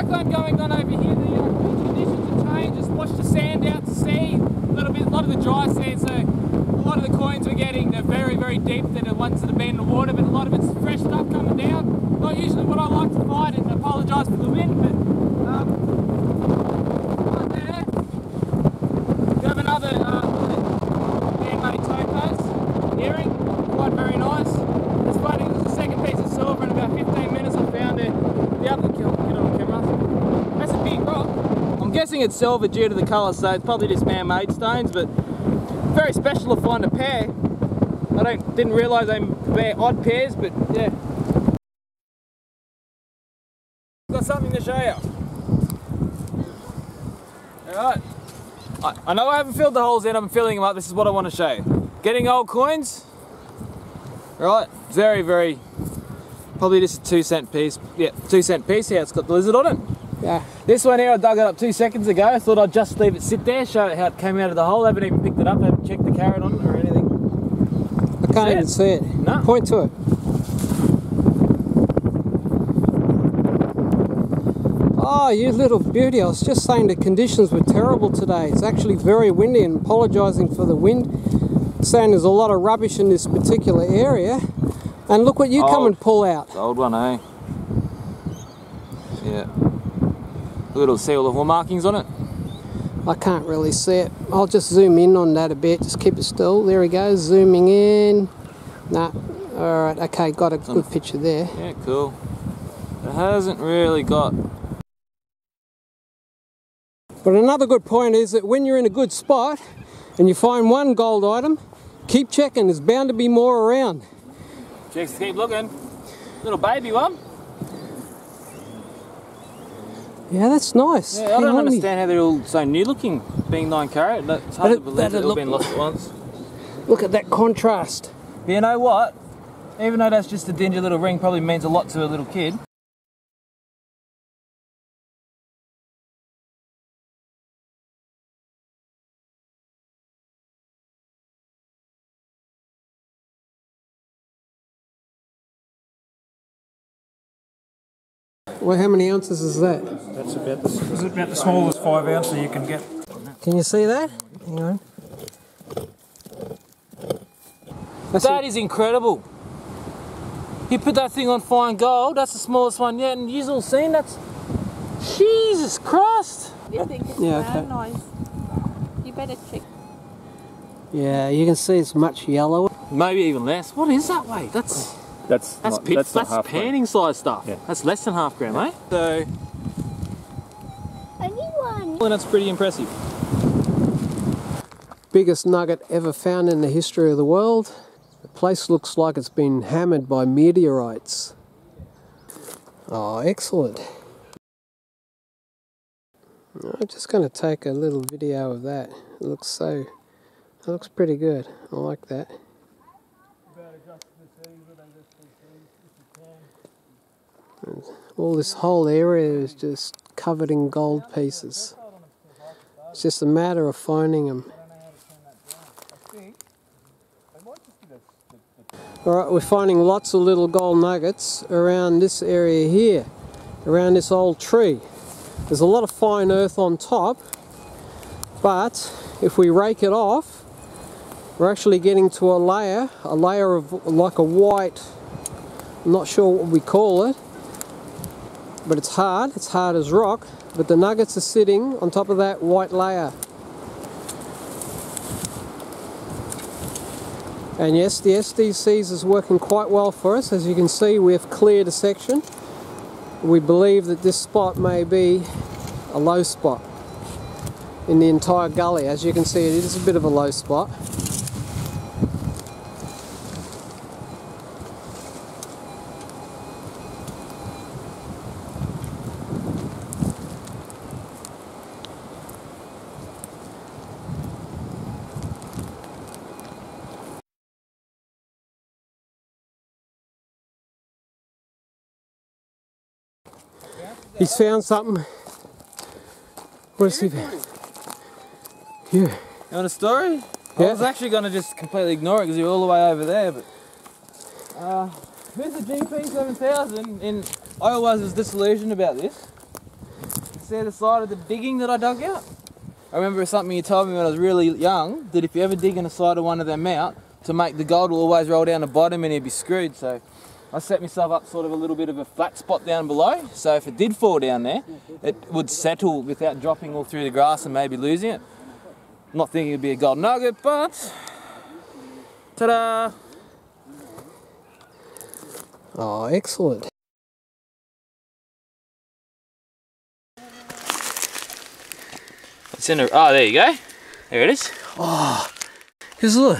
cyclone going on over here. The conditions have changed. Just watch the sand out to sea. A lot of the dry sand, so a lot of the coins we're getting, they're very, very deep. They're the ones that have been in the water, but a lot of it's fresh stuff coming down. Not usually what I like to find, and I apologise for the wind, but right there, we have another man-made topaz earring, quite very nice. It's funny, there's a second piece of silver in about 15 minutes. I found the other get on camera. That's a big rock. I'm guessing it's silver due to the colour, so it's probably just man-made stones, but very special to find a pair. I didn't realise they're odd pairs, but yeah. Got something to show you. Alright. I know I haven't filled the holes in, I'm filling them up. This is what I want to show you. Getting old coins. Right, very, very, probably just a 2 cent piece. Yeah, 2 cent piece. Yeah, it's got the lizard on it. Yeah. This one here I dug it up 2 seconds ago. I thought I'd just leave it sit there, show it how it came out of the hole. I haven't even picked it up, I haven't checked the carrot on it or anything. I can't even see it. No. Point to it. Oh, you little beauty. I was just saying the conditions were terrible today. It's actually very windy, and apologising for the wind. Saying there's a lot of rubbish in this particular area. And look what you come and pull out. The old one, eh? Yeah. Little see all the hole markings on it. I can't really see it. I'll just zoom in on that a bit. Just keep it still. There we go. Zooming in. Nah. Alright, okay, got a good picture there. Yeah, cool. It hasn't really got... But another good point is that when you're in a good spot and you find one gold item, keep checking. There's bound to be more around. Just keep looking. Little baby one. Yeah, that's nice. Yeah, I don't understand how they're all so new looking, being 9 carat. It's hard to believe they've all been lost at once. Look at that contrast. But you know what? Even though that's just a dingy little ring, probably means a lot to a little kid. Well, how many ounces is that? That's about the smallest 5 ounce that you can get. Can you see that? Hang on. That is incredible. You put that thing on fine gold, that's the smallest one yet, and you've all seen that's... Jesus Christ! You think it's nice? You better check. Yeah, you can see it's much yellower. Maybe even less. What is that weight? That's panning size stuff. Yeah. That's less than half gram, eh? So... Only one. Well, that's pretty impressive. Biggest nugget ever found in the history of the world. The place looks like it's been hammered by meteorites. Oh, excellent. I'm just going to take a little video of that. It looks pretty good. I like that. All this whole area is just covered in gold pieces. It's just a matter of finding them. Alright, we're finding lots of little gold nuggets around this area here, around this old tree. There's a lot of fine earth on top, but if we rake it off, we're actually getting to a layer of like a white, I'm not sure what we call it, but it's hard as rock, but the nuggets are sitting on top of that white layer. And yes, the SDCs is working quite well for us. As you can see, we've cleared a section. We believe that this spot may be a low spot in the entire gully. As you can see, it is a bit of a low spot. He's found something. What has he found? Yeah. You want a story? Yeah. I was actually going to just completely ignore it because you're all the way over there, but... here's the GP 7000, and I always was disillusioned about this. there, the side of the digging that I dug out. I remember something you told me when I was really young, that if you ever dig in the side of one of them out, to make the gold will always roll down the bottom and you'd be screwed. So I set myself up sort of a little bit of a flat spot down below, so if it did fall down there, it would settle without dropping all through the grass and maybe losing it. Not thinking it'd be a gold nugget, but ta-da! Oh, excellent. It's in a, oh, there you go. There it is. Oh, here's a look.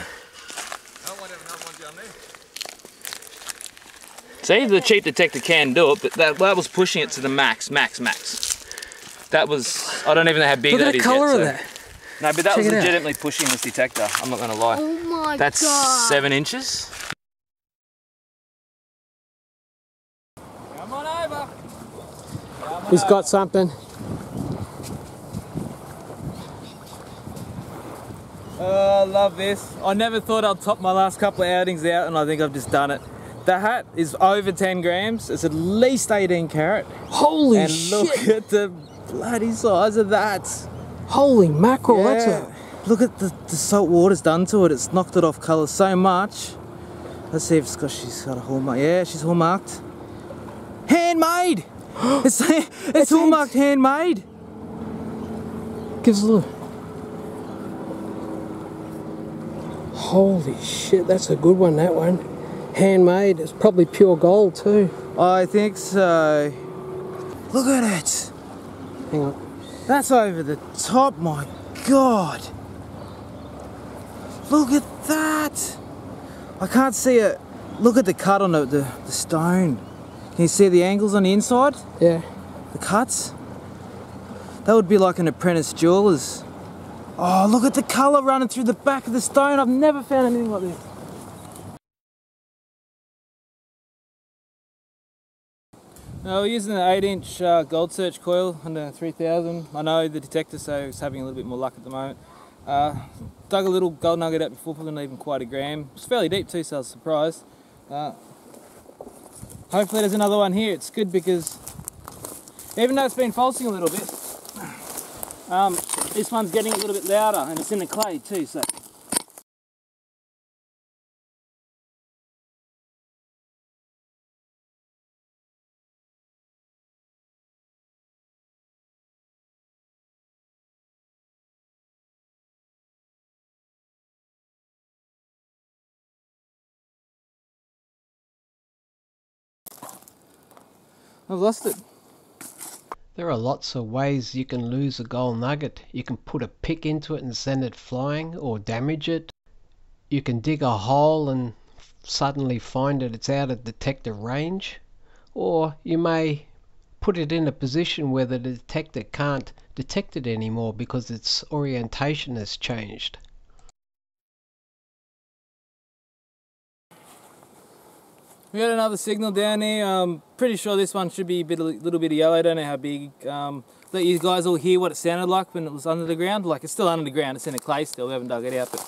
See, the cheap detector can do it, but that was pushing it to the max. That was, I don't even know how big that is yet. Look at the colour of that. No, but that was legitimately pushing this detector, I'm not going to lie. Oh my god. That's 7 inches. Come on over. He's got something. Oh, I love this. I never thought I'd top my last couple of outings out, and I think I've just done it. The hat is over 10 grams. It's at least 18 carat. Holy and shit! And look at the bloody size of that. Holy mackerel, Yeah. that's a... Look at the salt water's done to it. It's knocked it off colour so much. Let's see if she's got a hallmark. Yeah, she's hallmarked. Handmade! it's hallmarked handmade. Give us a look. Holy shit, that's a good one, that one. Handmade, it's probably pure gold too. I think so. Look at it. Hang on. That's over the top, my God. Look at that. I can't see it. Look at the cut on the stone. Can you see the angles on the inside? Yeah. The cuts? That would be like an apprentice jeweler's. Oh, look at the colour running through the back of the stone. I've never found anything like this. We're using an 8-inch gold search coil under 3000. I know the detector, so it's having a little bit more luck at the moment. Dug a little gold nugget out before, probably not even quite a gram. It's fairly deep too, so I was surprised. Hopefully there's another one here. It's good because even though it's been falsing a little bit, this one's getting a little bit louder, and it's in the clay too, so. I've lost it. There are lots of ways you can lose a gold nugget. You can put a pick into it and send it flying, or damage it. You can dig a hole and suddenly find that it's out of detector range. Or you may put it in a position where the detector can't detect it anymore because its orientation has changed. We got another signal down here. I'm pretty sure this one should be a little bit of yellow. I don't know how big. Let you guys all hear what it sounded like when it was under the ground. Like, it's still under the ground. It's in a clay still. We haven't dug it out. But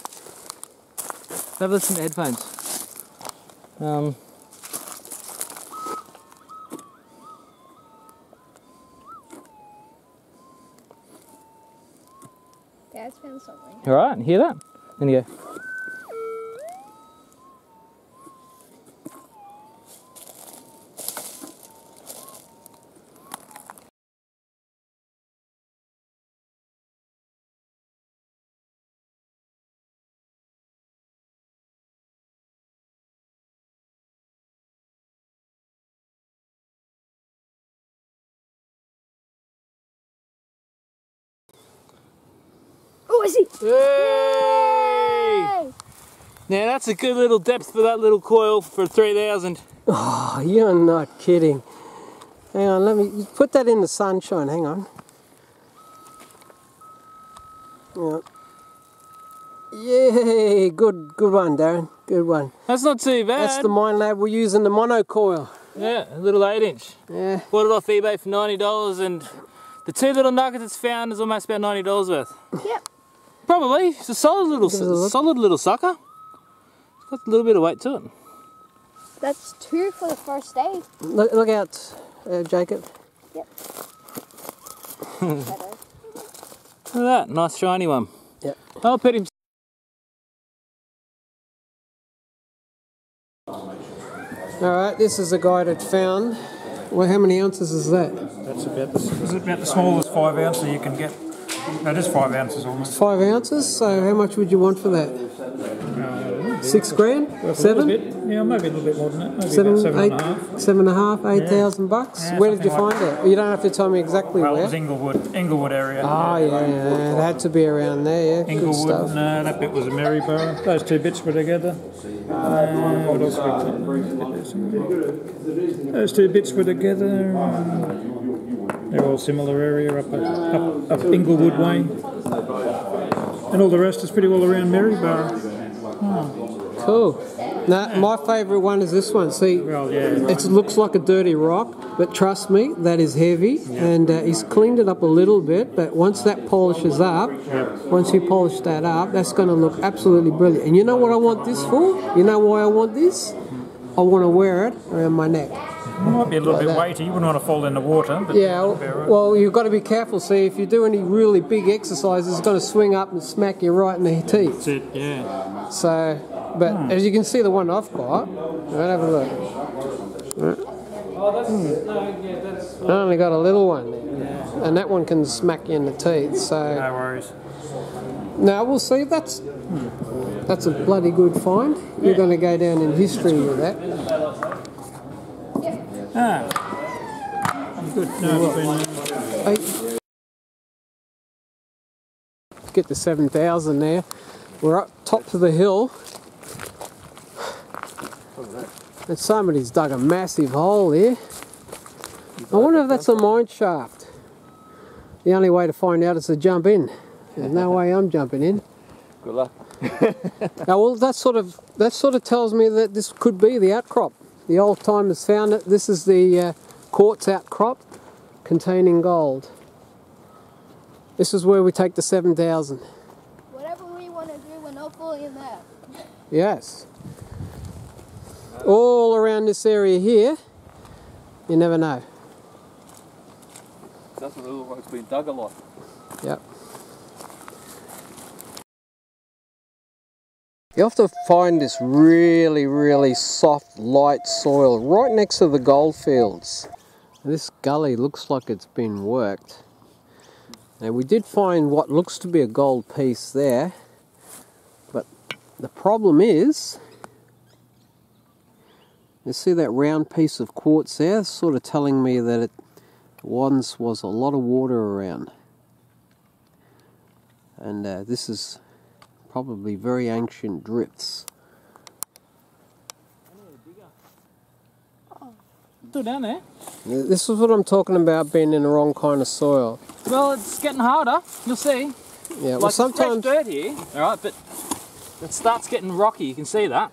have a listen to headphones. Dad's found something. All right, hear that? Then you go. Oh, I see! Hey! Now that's a good little depth for that little coil for 3000. Oh, you're not kidding. Hang on, let me put that in the sunshine. Hang on. Yeah. Yay! Good one, Darren. Good one. That's not too bad. That's the Minelab we're using, the monocoil. Yeah, a little 8-inch. Yeah. Bought it off eBay for $90, and the 2 little nuggets it's found is almost about $90 worth. Yep. Probably. It's a solid little sucker. It's got a little bit of weight to it. That's 2 for the first day. Look out, Jacob. Yep. Look at that, nice shiny one. Yep. I'll put him. Alright, this is a guy that found, well, how many ounces is that? That's about the smallest 5 ounce that you can get. That is 5 ounces almost. 5 ounces? So how much would you want for that? 6 grand? Well, 7? Yeah, maybe a little bit more than that. Maybe 7, about 8, 7.5, 8,000 bucks? Yeah, Where did you something find it? You don't have to tell me exactly Well, it where. was Inglewood area. Oh yeah, it had to be around there, yeah. Good Inglewood, stuff. no, that bit was a Maryborough. Those two bits were together. What else those two bits were together. They're all similar area up Inglewood way. And all the rest is pretty well around Maryborough. Cool. Now, my favourite one is this one. See, Well, yeah. it looks like a dirty rock, but trust me, that is heavy. And he's cleaned it up a little bit, but once that polishes up, once you polish that up, that's going to look absolutely brilliant. And you know what I want this for? You know why I want this? I want to wear it around my neck. It might be a little bit weighty. You wouldn't want to fall in the water. But Yeah, well, you've got to be careful. See, if you do any really big exercises, it's going to swing up and smack you right in the teeth. That's it, yeah. So, but as you can see, the one I've got, right, have a look. Right. I only got a little one there, and that one can smack you in the teeth. So, No worries. now we'll see. That's a bloody good find. You're going to go down in history with that. I'm good. No, it's been, Hey. Get the 7,000 there. We're up top of the hill. And somebody's dug a massive hole here. I wonder if that's a mine shaft. The only way to find out is to jump in. There's no way I'm jumping in. Good luck. Now, well, that sort of tells me that this could be the outcrop. The old timers found it. This is the quartz outcrop containing gold. This is where we take the 7,000. Whatever we want to do, we're not fully in there. Yes. All around this area here, you never know. Doesn't look like it's been dug a lot. Yep. You have to find this really, really soft, light soil right next to the goldfields. This gully looks like it's been worked. Now we did find what looks to be a gold piece there, but the problem is, you see that round piece of quartz there? It's sort of telling me that it once was a lot of water around. And this is probably very ancient drifts. Still down there. This is what I'm talking about, being in the wrong kind of soil. Well, it's getting harder. You'll see. Yeah, well, Like sometimes. fresh dirt here, all right, but it starts getting rocky. You can see that.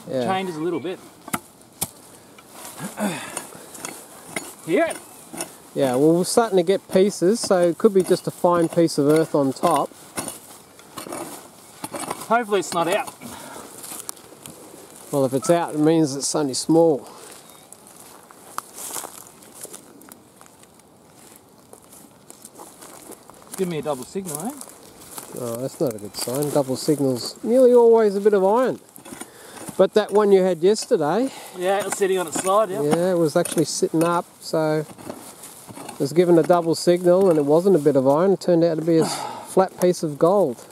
Yeah. Changes a little bit. Hear it? Yeah, well, we're starting to get pieces, so it could be just a fine piece of earth on top. Hopefully it's not out. Well, if it's out, it means it's only small. Give me a double signal, eh? Oh, that's not a good sign. Double signal's nearly always a bit of iron. But that one you had yesterday, Yeah, it was sitting on its side, yeah. yeah, it was actually sitting up, so it was given a double signal and it wasn't a bit of iron. It turned out to be a flat piece of gold.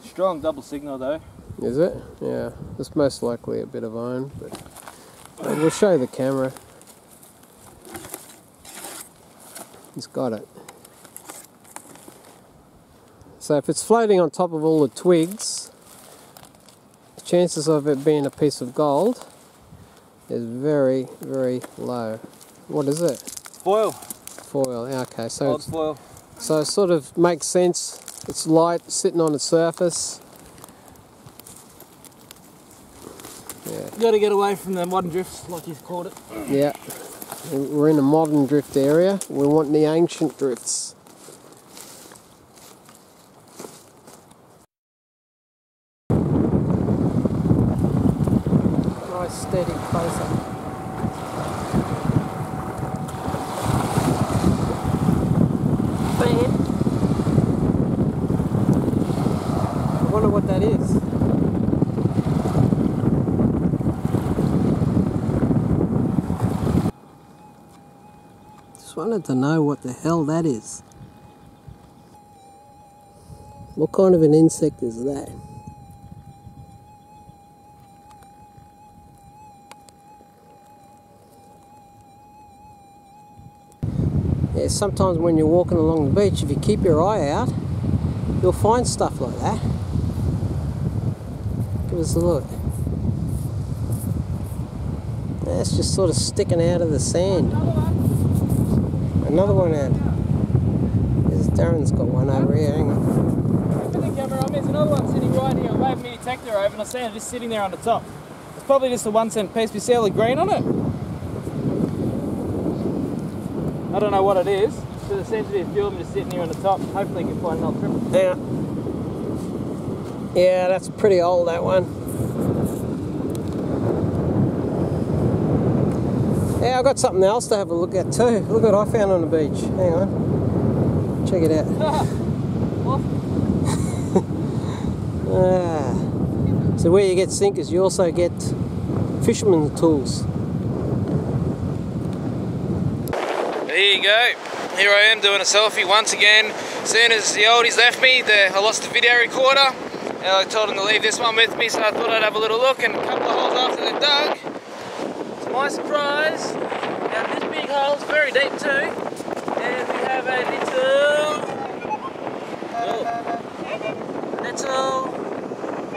Strong double signal though. Is it? Yeah, it's most likely a bit of iron, but we'll show the camera. He's got it. So if it's floating on top of all the twigs, the chances of it being a piece of gold is very, very low. What is it? Foil. Foil. Yeah, okay, so Old foil. so it sort of makes sense. It's light, sitting on its surface. Yeah. You got to get away from the modern drifts, like you called it. Yeah. We're in a modern drift area. We want the ancient drifts. Nice steady close-up. Bam. I wonder what that is. Just wanted to know what the hell that is. What kind of an insect is that? Yeah, sometimes when you're walking along the beach, if you keep your eye out, you'll find stuff like that. Give us a look. That's just sort of sticking out of the sand. Another one out. Darren's got one over here, hang on. There's another one sitting right here. I waved my detector over and I see it just sitting there on the top. It's probably just a 1 cent piece. We see all the green on it. I don't know what it is. So there seems to be a few of them just sitting here on the top. Hopefully you can find another triple. Yeah, that's pretty old, that one. Yeah, I've got something else to have a look at too. Look what I found on the beach. Hang on. Check it out. So where you get sinkers, you also get fisherman's tools. There you go. Here I am doing a selfie once again. As soon as the oldies left me, I lost the video recorder. And I told them to leave this one with me, so I thought I'd have a little look. And a couple of holes after they've dug, to my surprise, now this big hole's very deep too. And we have a little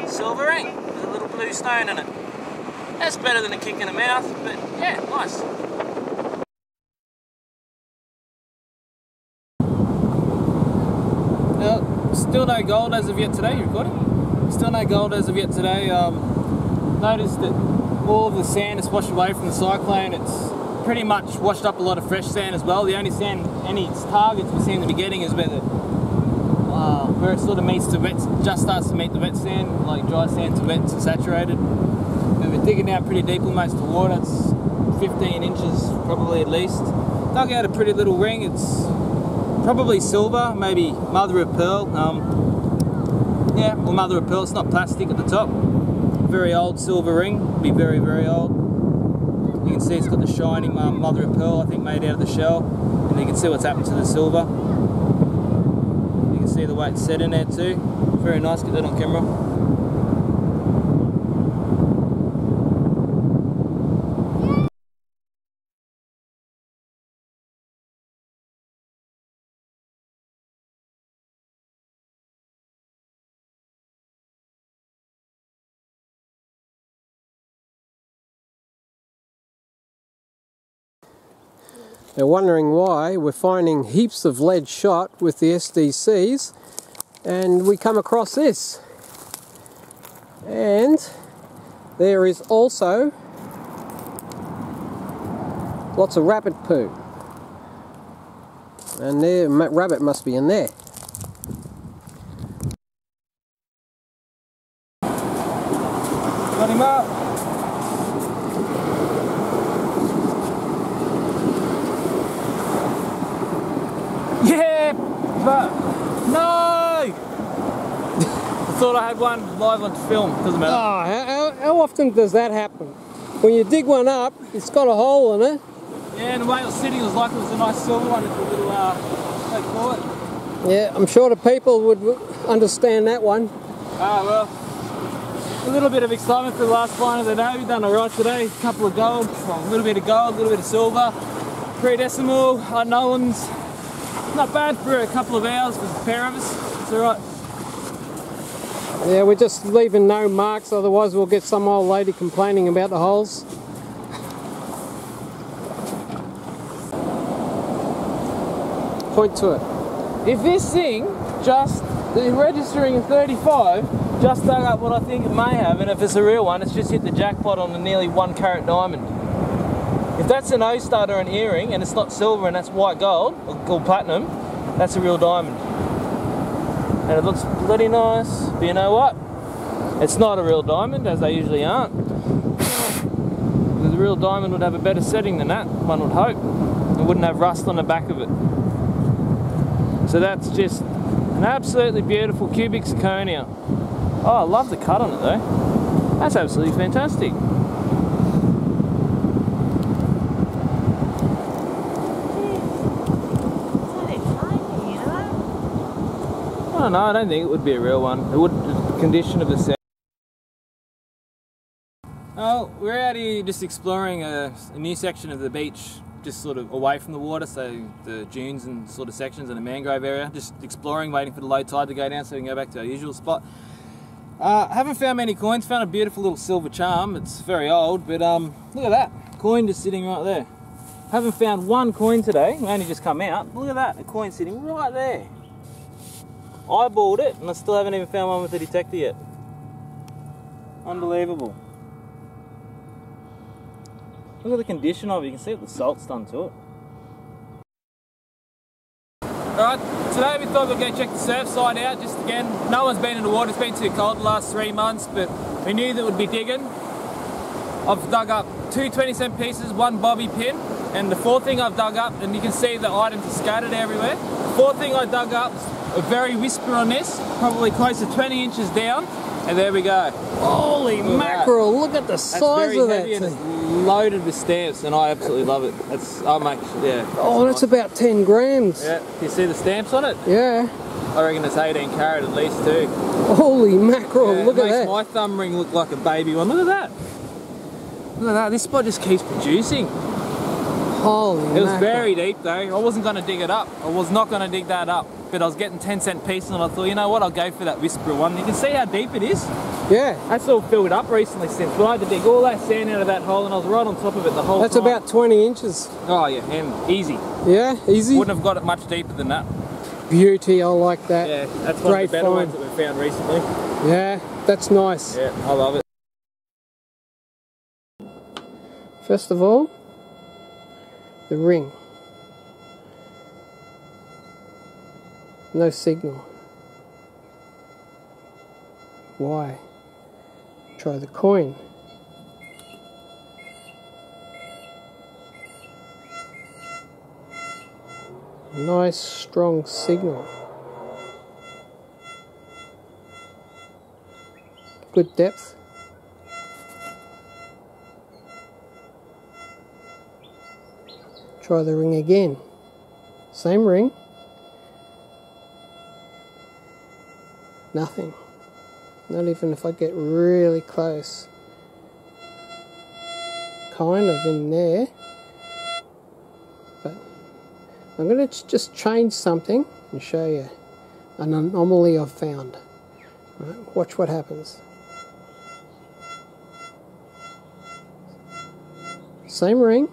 silver ring with a little blue stone in it. That's better than a kick in the mouth, but yeah, nice. Still no gold as of yet today. You recording? Still no gold as of yet today. Noticed that all of the sand is washed away from the cyclone. It's pretty much washed up a lot of fresh sand as well. The only sand, any targets we seem to be getting is where it sort of meets the wet, just starts to meet the wet sand, like dry sand to wet to saturated. And we're digging down pretty deep, almost to water. It's 15 inches probably at least. Dug out a pretty little ring. It's probably silver, maybe mother of pearl. Yeah, or mother of pearl. It's not plastic at the top. Very old silver ring. Be very, very old. You can see it's got the shining mother of pearl, I think, made out of the shell. And you can see what's happened to the silver. You can see the way it's set in there too. Very nice. Get that on camera. They're wondering why we're finding heaps of lead shot with the SDCs, and we come across this. And there is also lots of rabbit poo. And the rabbit must be in there. Got him up. Yeah, but no! I thought I had one live on film, doesn't matter. Oh, how often does that happen? When you dig one up, it's got a hole in it. Yeah, and the way it was sitting, it was like it was a nice silver one, it's a little, they call it. Yeah, I'm sure the people would understand that one. Ah, well, a little bit of excitement for the last find of the day. We've done alright today. A couple of gold, well, a little bit of gold, a little bit of silver, 3 decimal, unknowns. Not bad for a couple of hours for the pair of us. It's alright. Yeah, we're just leaving no marks, otherwise we'll get some old lady complaining about the holes. Point to it. If this thing the registering of 35, just dug up what I think it may have, and if it's a real one, it's just hit the jackpot on a nearly 1 carat diamond. If that's an O-stud or an earring, and it's not silver and that's white gold, or platinum, that's a real diamond. And it looks bloody nice, but you know what? It's not a real diamond, as they usually aren't. the real diamond would have a better setting than that, one would hope. It wouldn't have rust on the back of it. So that's just an absolutely beautiful cubic zirconia. Oh, I love the cut on it though. That's absolutely fantastic. I don't know, I don't think it would be a real one. It would, the condition of the set. Oh, we're out here just exploring a new section of the beach, just sort of away from the water, so the dunes and sort of sections and the mangrove area. Just exploring, waiting for the low tide to go down so we can go back to our usual spot. Haven't found many coins, found a beautiful little silver charm. It's very old, but look at that, coin just sitting right there. Haven't found one coin today, we only just come out. Look at that, a coin sitting right there. Eyeballed it, and I still haven't even found one with a detector yet. Unbelievable. Look at the condition of it, you can see what the salt's done to it. Alright, today we thought we'd go check the surf side out, just again, no one's been in the water, it's been too cold the last 3 months, but we knew that we'd be digging. I've dug up 2 20-cent pieces, 1 bobby pin, and the 4th thing I've dug up, and you can see the items are scattered everywhere. The 4th thing I dug up, a very whisper on this, probably close to 20 inches down, and there we go. Holy mackerel, look at the size of that thing. Loaded with stamps, and I absolutely love it. Yeah. Oh, that's about 10 grams. Yeah, do you see the stamps on it? Yeah. I reckon it's 18 carat at least too. Holy mackerel, Yeah, look at that. It makes my thumb ring look like a baby one. Look at that. Look at that, this spot just keeps producing. Holy It was mackerel. very deep though. I wasn't going to dig it up. I was not going to dig that up. But I was getting 10-cent pieces and I thought, you know what, I'll go for that whisperer one. You can see how deep it is. Yeah. That's all filled up recently since. But I had to dig all that sand out of that hole and I was right on top of it the whole That's time. about 20 inches. Oh yeah, and easy. Yeah, easy. Wouldn't have got it much deeper than that. Beauty, I like that. Yeah, that's one Great of the better find. ones that we've found recently. Yeah, that's nice. Yeah, I love it. First of all, the ring. No signal. Why? Try the coin. Nice strong signal. Good depth. Try the ring again. Same ring. Nothing. Not even if I get really close. Kind of in there. But I'm going to just change something and show you an anomaly I've found. Right, watch what happens. Same ring.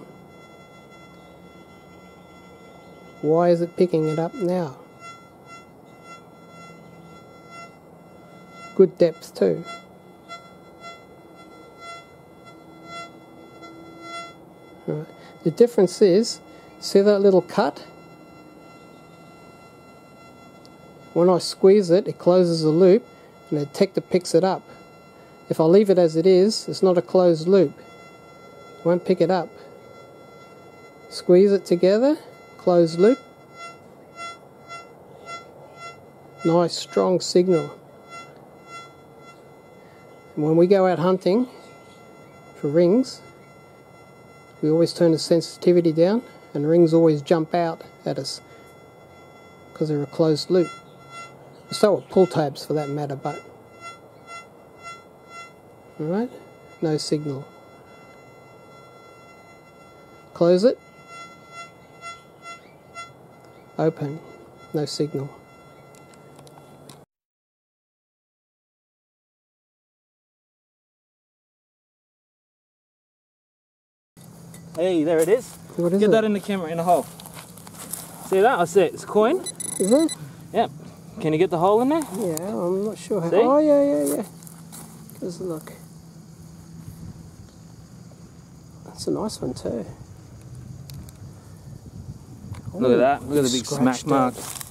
Why is it picking it up now? Good depth too. Right. The difference is, see that little cut? When I squeeze it, it closes the loop and the detector picks it up. If I leave it as it is, it's not a closed loop. It won't pick it up. Squeeze it together, closed loop. Nice strong signal. And when we go out hunting for rings, we always turn the sensitivity down and rings always jump out at us because they're a closed loop. So with pull tabs for that matter, but alright, no signal. Close it, open, no signal. Hey, there it is. What is Get it? that in the camera, in the hole. See that? I see it. It's a coin. Is it? Yep. Can you get the hole in there? Yeah, I'm not sure how. See? Oh, yeah. Give us a look. That's a nice one too. Look at that. Look at the big smack Scratched mark. out.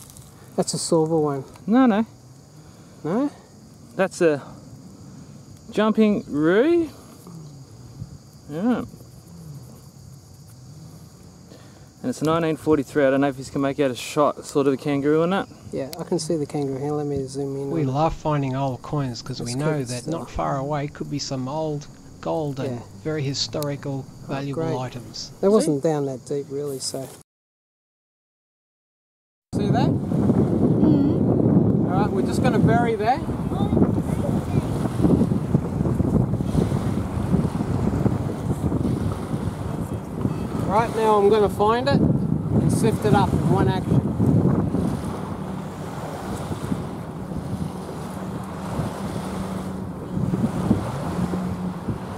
That's a silver one. No. No? That's a jumping roo. Yeah. And it's 1943. I don't know if you can make out a shot, sort of a kangaroo in that. Yeah, I can see the kangaroo. Here, let me zoom in. We love finding old coins because we know creepy that stuff. not far away could be some old gold and Yeah. very historical, valuable great. items. That wasn't down that deep, really, so. See that? Alright, we're just going to bury that. Right now I'm going to find it and sift it up in one action.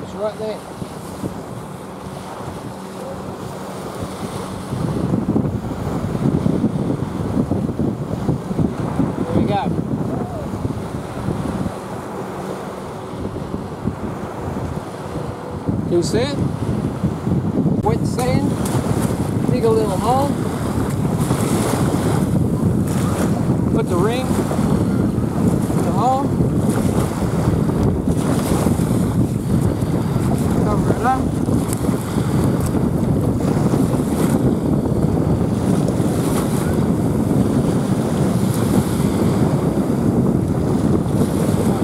It's right there. There we go. Can you see it? Wet sand, dig a little hole, put the ring in the hole, cover it up.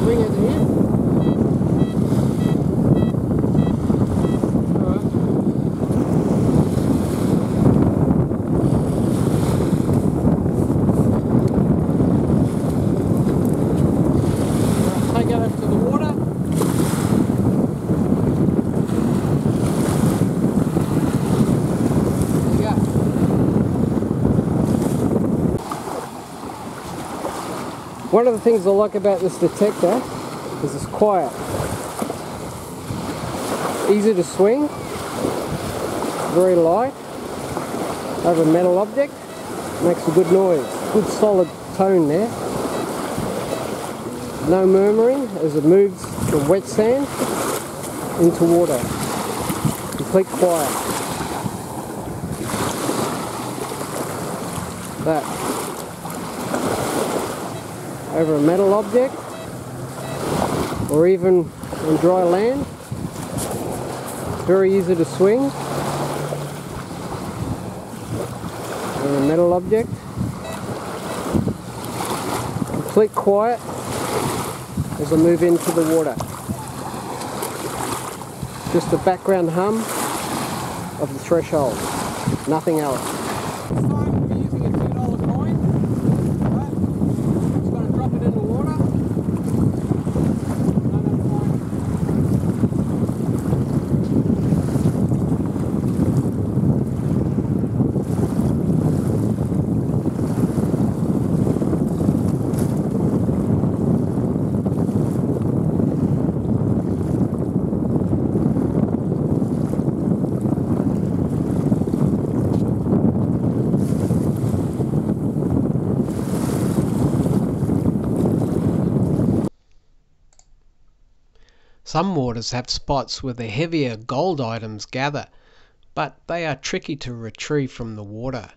Bring it in. One of the things I like about this detector is it's quiet. Easy to swing, very light, over a metal object, makes a good noise, good solid tone there. No murmuring as it moves from wet sand into water. Complete quiet. That. Over a metal object, or even on dry land. Very easy to swing. Over a metal object. Complete quiet as I move into the water. Just the background hum of the threshold. Nothing else. This time we're using a $2 coin. Drop it in the water. Some waters have spots where the heavier gold items gather, but they are tricky to retrieve from the water.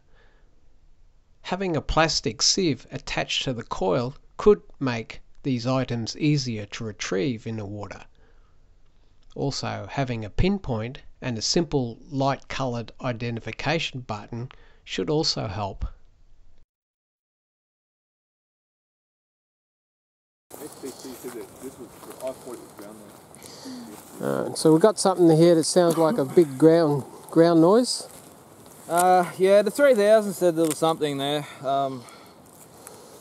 Having a plastic sieve attached to the coil could make these items easier to retrieve in the water. Also, having a pinpoint and a simple light coloured identification button should also help. So we've got something here that sounds like a big ground noise. Yeah, the 3000 said there was something there.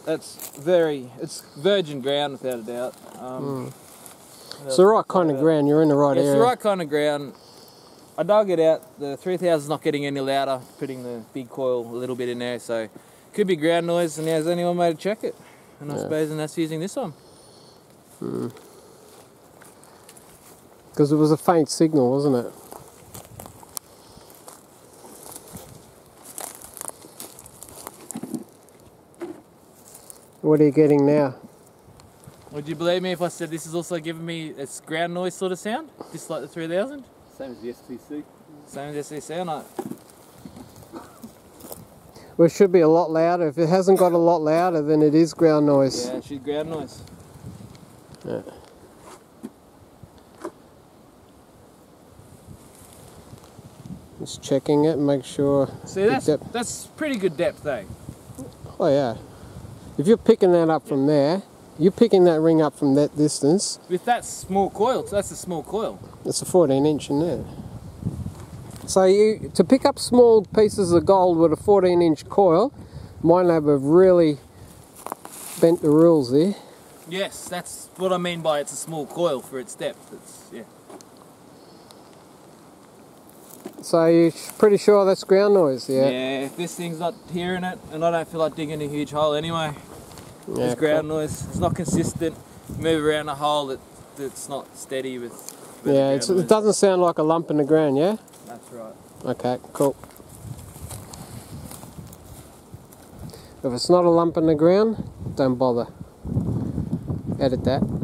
It's virgin ground without a doubt. It's the right kind of ground, you're in the right area. It's the right kind of ground. I dug it out, the 3000's not getting any louder, putting the big coil a little bit in there, so could be ground noise, and how's anyone made to check it? And I suppose that's using this one. Because it was a faint signal, wasn't it? What are you getting now? Would you believe me if I said this is also giving me a ground noise sort of sound? Just like the 3000? Same as the STC. Same as the STC, aren't Well, it should be a lot louder. If it hasn't got a lot louder, then it is ground noise. Yeah, it should ground noise. Yeah. Just checking it, make sure. See, that's pretty good depth, eh? Oh yeah. If you're picking that up from there, you're picking that ring up from that distance. With that small coil, so that's a small coil. It's a 14-inch in there. So to pick up small pieces of gold with a 14-inch coil, Minelab have really bent the rules there. Yes, that's what I mean by it's a small coil for its depth. Yeah. So you're pretty sure that's ground noise, yeah? Yeah, if this thing's not hearing it, and I don't feel like digging a huge hole anyway, Yeah, it's ground noise. It's not consistent. Move around a hole that's not steady with Yeah, it doesn't sound like a lump in the ground, yeah? That's right. Okay, cool. If it's not a lump in the ground, don't bother. Edit that.